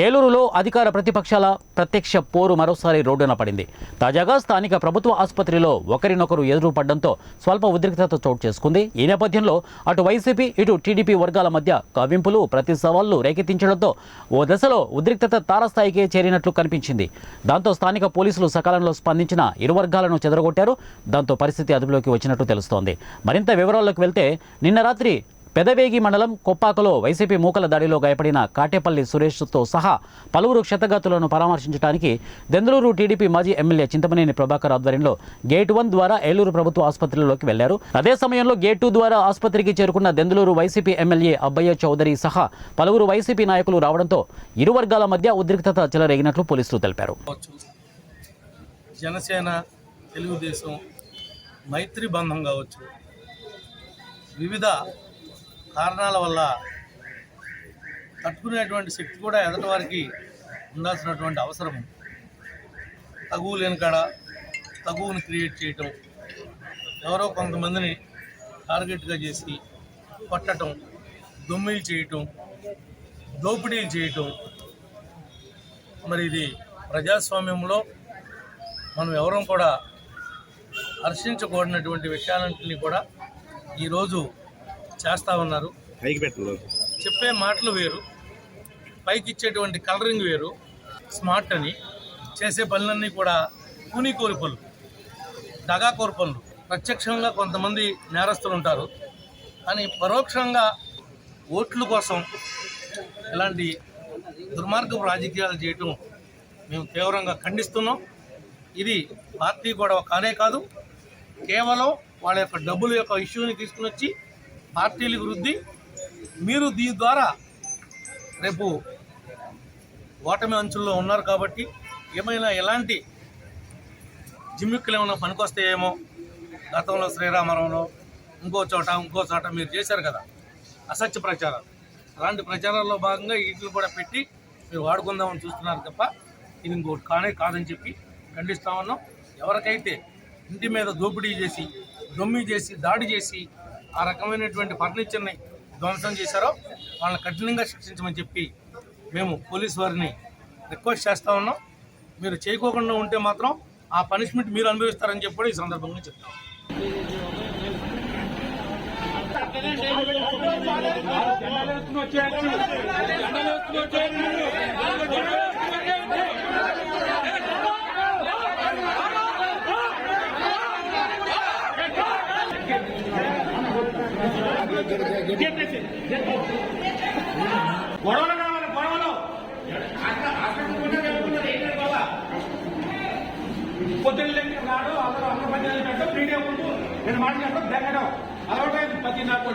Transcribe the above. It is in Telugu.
ఏలూరులో అధికార ప్రతిపక్షాల ప్రత్యక్ష పోరు మరోసారి రోడ్డున పడింది. తాజాగా స్థానిక ప్రభుత్వ ఆసుపత్రిలో ఒకరినొకరు ఎదురుపడడంతో స్వల్ప ఉద్రిక్తత చోటు చేసుకుంది. ఈ నేపథ్యంలో అటు వైసీపీ ఇటు టీడీపీ వర్గాల మధ్య కవ్వింపులు ప్రతి సవాళ్లు రేకెత్తించడంతో ఓ దశలో ఉద్రిక్తత తారస్థాయికి చేరినట్లు కనిపించింది. దాంతో స్థానిక పోలీసులు సకాలంలో స్పందించిన ఇరు వర్గాలను చెదరగొట్టారు. దాంతో పరిస్థితి అదుపులోకి వచ్చినట్టు తెలుస్తోంది. మరింత వివరాల్లోకి వెళ్తే నిన్న రాత్రి పెదవేగి మండలం కొప్పాకలో వైసీపీ మూకల దాడిలో గాయపడిన కాటేపల్లి సురేష్తో సహా పలువురు క్షతగాతులను పరామర్శించడానికి దెందులూరు టీడీపీ మాజీ ఎమ్మెల్యే చింతమనేని ప్రభాకర్ ఆధ్వర్యంలో గేట్ 1 ద్వారా ఏలూరు ప్రభుత్వ ఆసుపత్రిలోకి వెళ్లారు. అదే సమయంలో గేట్ 2 ద్వారా ఆసుపత్రికి చేరుకున్న దెందులూరు వైసీపీ ఎమ్మెల్యే అబ్బయ్య చౌదరి సహా పలువురు వైసీపీ నాయకులు రావడంతో ఇరు వర్గాల మధ్య ఉద్రిక్తత చెలరేగినట్లు పోలీసులు తెలిపారు. జనసేన తెలుగుదేశం మైత్రి బంధం కావచ్చు, వివిధ కారణాల వల్ల తట్టుకునేటువంటి శక్తి కూడా ఎదటి వారికి ఉండాల్సినటువంటి అవసరం. తగువు లేని కాడ తగువుని క్రియేట్ చేయటం, ఎవరో కొంతమందిని టార్గెట్గా చేసి కొట్టడం, దొమ్మిలు చేయటం, దోపిడీలు చేయటం. మరి ఇది ప్రజాస్వామ్యంలో మనం ఎవరూ కూడా హర్షించకూడనటువంటి విషయాలన్నింటినీ కూడా ఈరోజు చేస్తూ ఉన్నారు. చెప్పే మాటలు వేరు, పైకి ఇచ్చేటువంటి కలరింగ్ వేరు. స్మార్ట్ అని చేసే పనులన్నీ కూడా కూనికోరి పనులు, దగాకోరు పనులు. ప్రత్యక్షంగా కొంతమంది నేరస్తులు ఉంటారు, కానీ పరోక్షంగా ఓట్ల కోసం ఇలాంటి దుర్మార్గపు రాజకీయాలు చేయటం మేము తీవ్రంగా ఖండిస్తున్నాం. ఇది పార్టీ గొడవ కానే కాదు, కేవలం వాళ్ళ యొక్క డబ్బుల యొక్క ఇష్యూని తీసుకుని వచ్చి పార్టీలకు రుద్ది మీరు దీని ద్వారా రేపు ఓటమి అంచుల్లో ఉన్నారు కాబట్టి ఏమైనా ఎలాంటి జిమ్మిక్కులు ఏమైనా పనికొస్తాయేమో. గతంలో శ్రీరామవరంలో ఇంకో చోట మీరు చేశారు కదా అసత్య ప్రచారాలు. అలాంటి ప్రచారాల్లో భాగంగా వీటిని కూడా పెట్టి మీరు వాడుకుందామని చూస్తున్నారు తప్ప ఇది ఇంకోటి కానే కాదని చెప్పి ఖండిస్తా ఉన్నాం. ఎవరికైతే ఇంటి మీద దోపిడీ చేసి దొమ్మి చేసి దాడి చేసి ఆ రకమైనటువంటి ఫర్నిచర్ని ధ్వంసం చేశారో వాళ్ళని కఠినంగా శిక్షించమని చెప్పి మేము పోలీసు వారిని రిక్వెస్ట్ చేస్తూ ఉన్నాం. మీరు చేయకోకుండా ఉంటే మాత్రం ఆ పనిష్మెంట్ మీరు అనుభవిస్తారని చెప్పి కూడా ఈ సందర్భంగా చెప్తాం. గొడవలు కావాలి, గొడవలు పొద్దున్న నాడు అందరూ అన్న పని ఫ్రీగా ఉంటూ నేను మాట్లాడటం దగ్గడం అలవాటు ప్రతి నాకు